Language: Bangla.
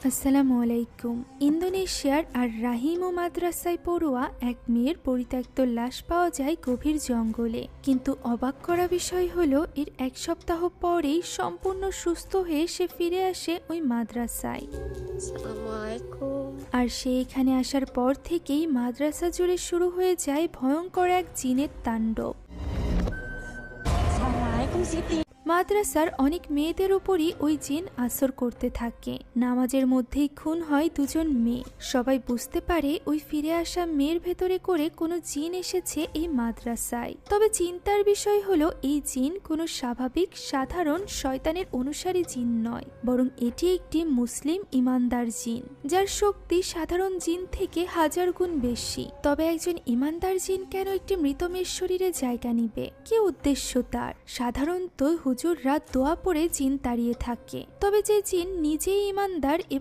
আসসালামু আলাইকুম। ইন্দোনেশিয়ার আর রাহিমো মাদ্রাসায় পড়ুয়া এক মেয়ের পরিত্যক্ত লাশ পাওয়া যায় গভীর জঙ্গলে। কিন্তু অবাক করা বিষয় হলো, এর এক সপ্তাহ পরেই সম্পূর্ণ সুস্থ হয়ে সে ফিরে আসে ওই মাদ্রাসায়। আসসালামুয়ালাইকুম। আর সে এখানে আসার পর থেকেই মাদ্রাসা জুড়ে শুরু হয়ে যায় ভয়ঙ্কর এক জিনের তাণ্ডব। আসসালামুয়ালাইকুম সিটি। মাদ্রাসার অনেক মেয়েদের উপরই ওই জিন আসর করতে থাকে। নামাজের মধ্যেই খুন হয় দুজন মেয়ে। সবাই বুঝতে পারে ওই ফিরে আসা মেয়ের ভেতরে করে কোনো জিন এসেছে এই মাদ্রাসায়। তবে চিন্তার বিষয় হলো, এই জিন কোনো স্বাভাবিক সাধারণ শয়তানের অনুসারী জিন নয়, বরং এটি একটি মুসলিম ইমানদার জিন, যার শক্তি সাধারণ জিন থেকে 1000 গুণ বেশি। তবে একজন ইমানদার জিন কেন একটি মৃত মেয়ের শরীরে জায়গা নিবে? কি উদ্দেশ্য তার? সাধারণত হুজুররা দোয়া পড়ে জিন তাড়িয়ে থাকে, তবে যে জিন নিজেই ইমানদার এবং